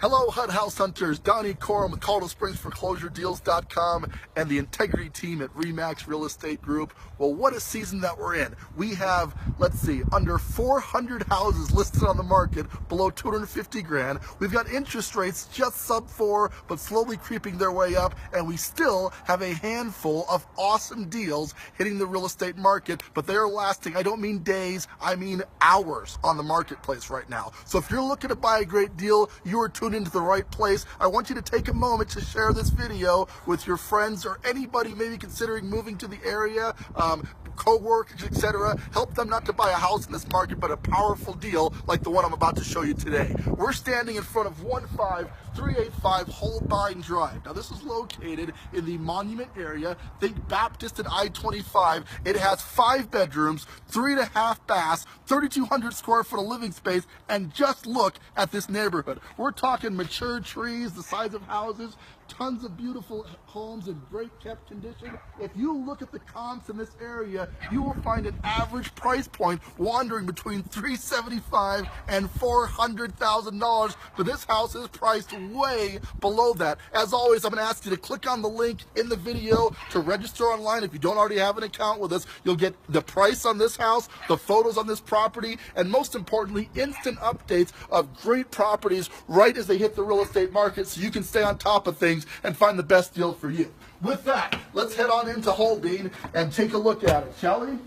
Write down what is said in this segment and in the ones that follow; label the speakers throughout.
Speaker 1: Hello, HUD House Hunters. Donnie Corum with Colorado Springs ForeclosureDeals.com and the integrity team at Remax Real Estate Group. Well, what a season that we're in. We have, let's see, under 400 houses listed on the market below 250 grand. We've got interest rates just sub 4, but slowly creeping their way up, and we still have a handful of awesome deals hitting the real estate market, but they are lasting, I don't mean days, I mean hours on the marketplace right now. So if you're looking to buy a great deal, you are tuned into the right place. I want you to take a moment to share this video with your friends or anybody maybe considering moving to the area, co-workers, etc. Help them not to buy a house in this market, but a powerful deal like the one I'm about to show you today. We're standing in front of 15385 Holbein Drive. Now this is located in the Monument area. Think Baptist and I-25. It has 5 bedrooms, 3.5 baths, 3,200 square foot of living space, and just look at this neighborhood. We're talking mature trees, the size of houses, tons of beautiful homes in great kept condition. If you look at the comps in this area, you will find an average price point wandering between $375,000 and $400,000, but this house is priced way below that. As always, I'm going to ask you to click on the link in the video to register online. If you don't already have an account with us, you'll get the price on this house, the photos on this property, and most importantly, instant updates of great properties right as they hit the real estate market, so you can stay on top of things and find the best deal for you. With that, let's head on into Holbein and take a look at it, shall we?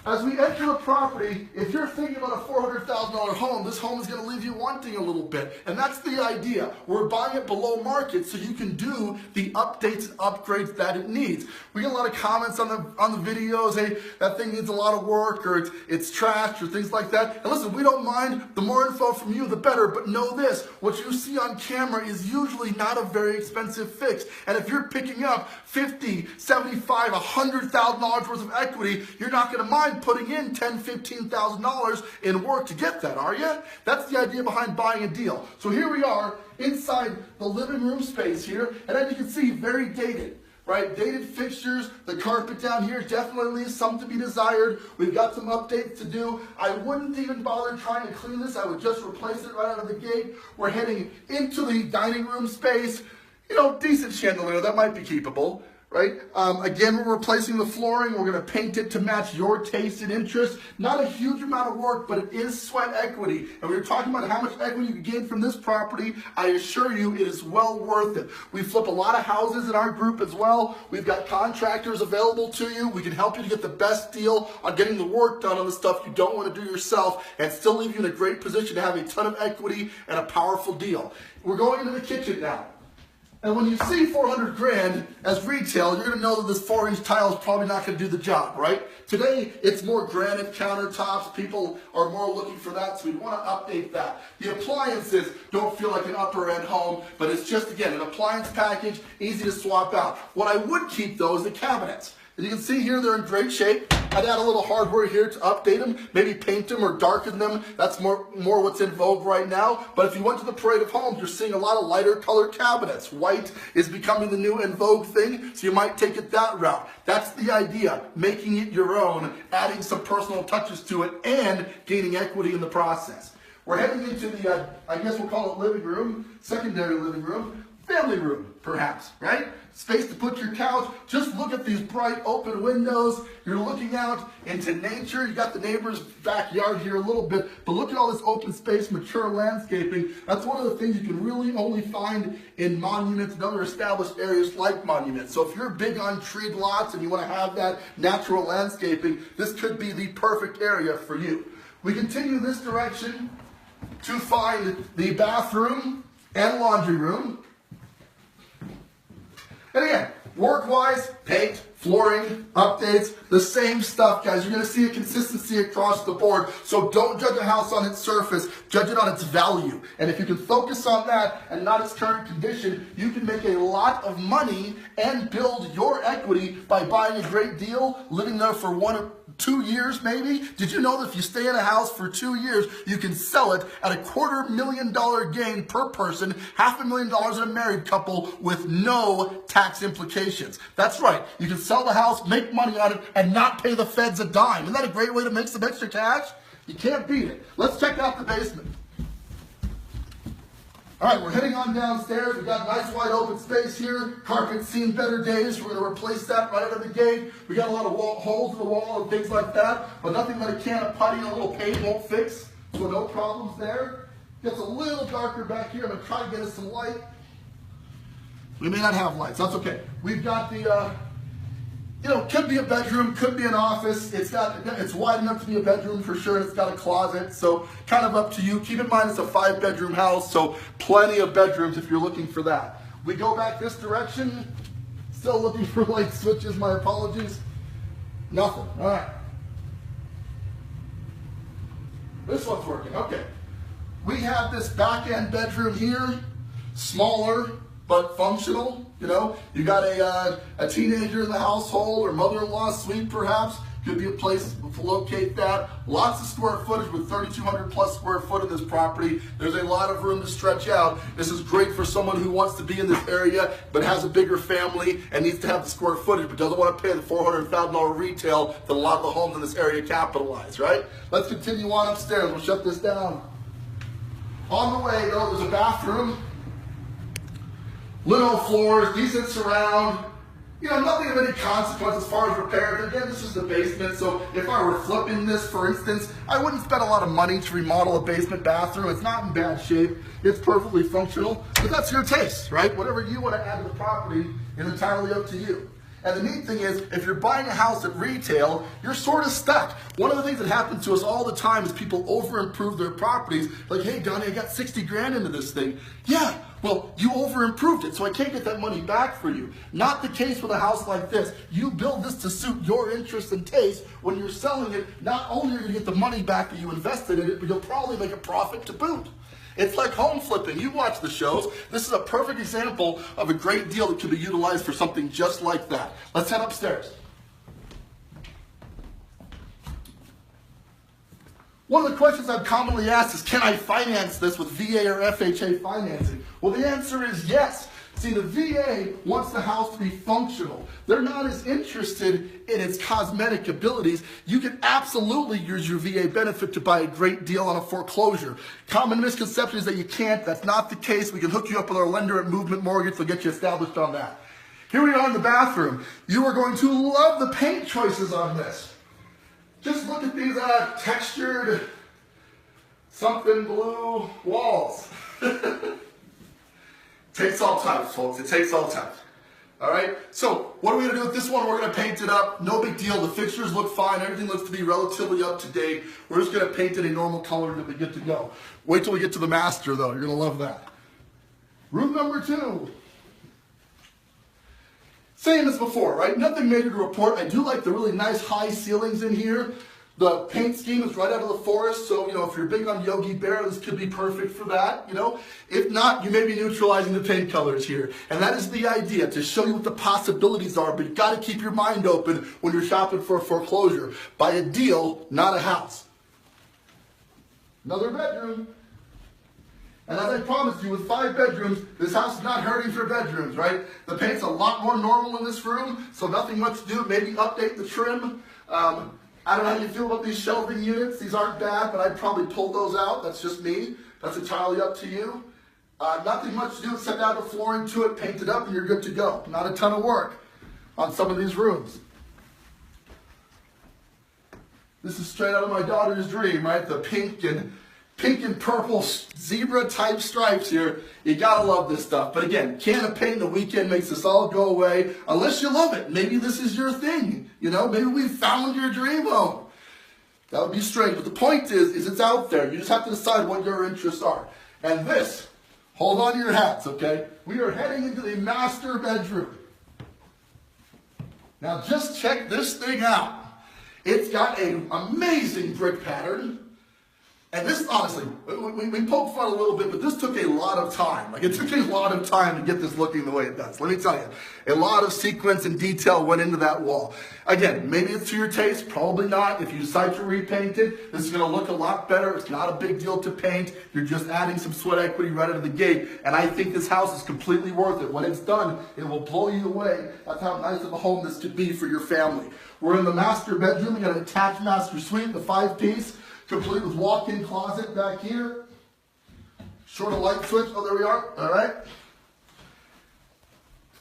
Speaker 1: As we enter the property, if you're thinking about a $400,000 home, this home is going to leave you wanting a little bit. And that's the idea. We're buying it below market so you can do the updates and upgrades that it needs. We get a lot of comments on the videos, hey, that thing needs a lot of work, or it's trashed, or things like that. And listen, we don't mind. The more info from you, the better. But know this, what you see on camera is usually not a very expensive fix. And if you're picking up $50,000, $75,000, $100,000 worth of equity, you're not going to mind putting in $10,000, $15,000 in work to get that, are you? That's the idea behind buying a deal. So here we are inside the living room space here, and as you can see, very dated. Right, dated fixtures, the carpet down here definitely leaves some to be desired. We've got some updates to do. I wouldn't even bother trying to clean this. I would just replace it right out of the gate. We're heading into the dining room space. You know, decent chandelier, that might be keepable. Right? Again, we're replacing the flooring. We're going to paint it to match your taste and interest. Not a huge amount of work, but it is sweat equity. And we were talking about how much equity you can gain from this property. I assure you it is well worth it. We flip a lot of houses in our group as well. We've got contractors available to you. We can help you to get the best deal on getting the work done on the stuff you don't want to do yourself and still leave you in a great position to have a ton of equity and a powerful deal. We're going into the kitchen now. And when you see 400 grand as retail, you're going to know that this 4-inch tile is probably not going to do the job, right? Today, it's more granite countertops. People are more looking for that, so we want to update that. The appliances don't feel like an upper-end home, but it's just, again, an appliance package, easy to swap out. What I would keep, though, is the cabinets. As you can see here, they're in great shape. I'd add a little hardware here to update them, maybe paint them or darken them. That's more what's in vogue right now. But if you went to the parade of homes, you're seeing a lot of lighter colored cabinets. White is becoming the new in vogue thing, so you might take it that route. That's the idea, making it your own, adding some personal touches to it, and gaining equity in the process. We're heading into the, I guess we'll call it living room, secondary living room. Family room, perhaps, right? Space to put your couch. Just look at these bright open windows. You're looking out into nature. You got the neighbor's backyard here a little bit, but look at all this open space, mature landscaping. That's one of the things you can really only find in monuments and other established areas like monuments. So if you're big on treed lots and you want to have that natural landscaping, this could be the perfect area for you. We continue this direction to find the bathroom and laundry room. And again, work-wise, paint, flooring, updates, the same stuff, guys. You're going to see a consistency across the board. So don't judge a house on its surface. Judge it on its value. And if you can focus on that and not its current condition, you can make a lot of money and build your equity by buying a great deal, living there for 1 or 2 years maybe. Did you know that if you stay in a house for 2 years, you can sell it at a $250,000 gain per person, $500,000 in a married couple with no tax implications? That's right. You can sell the house, make money on it, and not pay the feds a dime. Isn't that a great way to make some extra cash? You can't beat it. Let's check out the basement. All right, we're heading on downstairs. We've got nice wide open space here. Carpet's seen better days. We're going to replace that right out of the gate. We got a lot of holes in the wall and things like that, but nothing that a can of putty and a little paint won't fix. So no problems there. Gets a little darker back here. I'm going to try to get us some light. We may not have lights. That's okay. We've got the, could be a bedroom, could be an office. It's wide enough to be a bedroom for sure. It's got a closet, so kind of up to you. Keep in mind it's a 5-bedroom house, so plenty of bedrooms if you're looking for that. We go back this direction. Still looking for light switches. My apologies. Nothing. All right. This one's working. Okay. We have this back end bedroom here, smaller but functional. You got a teenager in the household or mother-in-law suite perhaps. Could be a place to locate that. Lots of square footage with 3,200 plus square foot in this property. There's a lot of room to stretch out. This is great for someone who wants to be in this area but has a bigger family and needs to have the square footage but doesn't want to pay the $400,000 retail that a lot of the homes in this area capitalize, right? Let's continue on upstairs. We'll shut this down. On the way though, there's a bathroom. Lino floors, decent surround, nothing of any consequence as far as repairs. Again, this is the basement, so if I were flipping this, for instance, I wouldn't spend a lot of money to remodel a basement bathroom. It's not in bad shape. It's perfectly functional, but that's your taste, right? Whatever you want to add to the property is entirely up to you. And the neat thing is, if you're buying a house at retail, you're sort of stuck. One of the things that happens to us all the time is people over-improve their properties. Like, hey, Donnie, I got 60 grand into this thing. Yeah, well, you over-improved it, so I can't get that money back for you. Not the case with a house like this. You build this to suit your interests and taste. When you're selling it, not only are you going to get the money back that you invested in it, but you'll probably make a profit to boot. It's like home flipping. You watch the shows. This is a perfect example of a great deal that can be utilized for something just like that. Let's head upstairs. One of the questions I'm commonly asked is, can I finance this with VA or FHA financing? Well, the answer is yes. See, the VA wants the house to be functional. They're not as interested in its cosmetic abilities. You can absolutely use your VA benefit to buy a great deal on a foreclosure. Common misconception is that you can't. That's not the case. We can hook you up with our lender at Movement Mortgage. They'll get you established on that. Here we are in the bathroom. You are going to love the paint choices on this. Just look at these textured something blue walls. Takes all time, folks. It takes all time. All right? So what are we going to do with this one? We're going to paint it up. No big deal. The fixtures look fine. Everything looks to be relatively up to date. We're just going to paint it a normal color and we're good to go. Wait till we get to the master, though. You're going to love that. Room number 2. Same as before, right? Nothing major to report. I do like the really nice high ceilings in here. The paint scheme is right out of the forest, so, if you're big on Yogi Bear, this could be perfect for that, If not, you may be neutralizing the paint colors here. And that is the idea, to show you what the possibilities are, but you've got to keep your mind open when you're shopping for a foreclosure. Buy a deal, not a house. Another bedroom. And as I promised you, with 5 bedrooms, this house is not hurting for bedrooms, right? The paint's a lot more normal in this room, so nothing much to do. Maybe update the trim. I don't know how you feel about these shelving units. These aren't bad, but I'd probably pull those out. That's just me. That's entirely up to you. Nothing much to do except add the flooring to it, paint it up, and you're good to go. Not a ton of work on some of these rooms. This is straight out of my daughter's dream, right? The pink and purple zebra type stripes here. You gotta love this stuff. But again, can of paint in the weekend makes this all go away, unless you love it. Maybe this is your thing. Maybe we found your dream home. That would be strange. But the point is it's out there. You just have to decide what your interests are. And this, hold on to your hats, okay? We are heading into the master bedroom. Now just check this thing out. It's got an amazing brick pattern. And this, honestly, we poked fun a little bit, but this took a lot of time. It took a lot of time to get this looking the way it does. Let me tell you, a lot of sequence and detail went into that wall. Again, maybe it's to your taste, probably not. If you decide to repaint it, this is going to look a lot better. It's not a big deal to paint. You're just adding some sweat equity right out of the gate. And I think this house is completely worth it. When it's done, it will blow you away. That's how nice of a home this could be for your family. We're in the master bedroom. We got an attached master suite, the 5-piece. Complete with walk-in closet back here. Short a light switch. Oh, there we are. All right.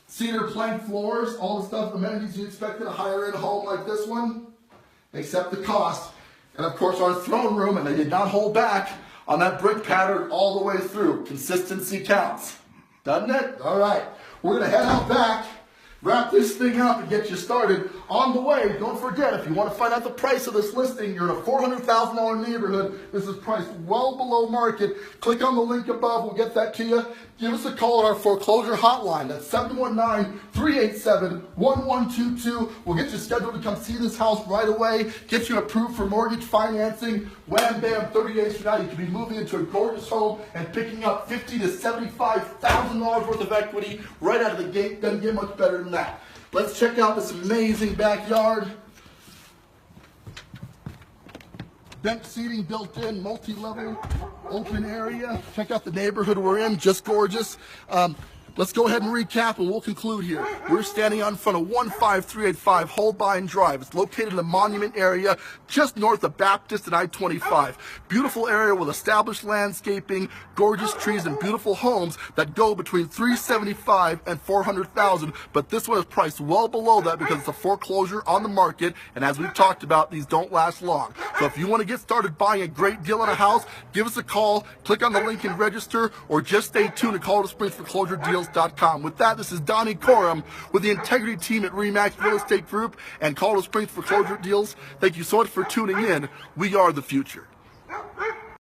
Speaker 1: Cedar plank floors, all the stuff, amenities you expect in a higher end home like this one, except the cost. And of course our throne room, and they did not hold back on that brick pattern all the way through. Consistency counts. Doesn't it? All right. We're going to head out back, wrap this thing up, and get you started. On the way, don't forget, if you want to find out the price of this listing, you're in a $400,000 neighborhood. This is priced well below market. Click on the link above. We'll get that to you. Give us a call at our foreclosure hotline. That's 719-387-1122. We'll get you scheduled to come see this house right away, get you approved for mortgage financing. Wham, bam, 30 days from now, you can be moving into a gorgeous home and picking up $50,000 to $75,000 worth of equity right out of the gate. Doesn't get much better than that. Let's check out this amazing backyard. Bench seating built in, multi-level, open area. Check out the neighborhood we're in, just gorgeous. Let's go ahead and recap and we'll conclude here. We're standing on front of 15385 Holbein Drive. It's located in the Monument area just north of Baptist and I-25. Beautiful area with established landscaping, gorgeous trees, and beautiful homes that go between $375,000 and $400,000. But this one is priced well below that because it's a foreclosure on the market. And as we've talked about, these don't last long. So if you want to get started buying a great deal on a house, give us a call, click on the link and register, or just stay tuned to Colorado Springs Foreclosure Deals. With that, this is Donnie Corum with the Integrity team at RE/MAX Real Estate Group and Colorado Springs Foreclosure Deals. Thank you so much for tuning in. We are the future.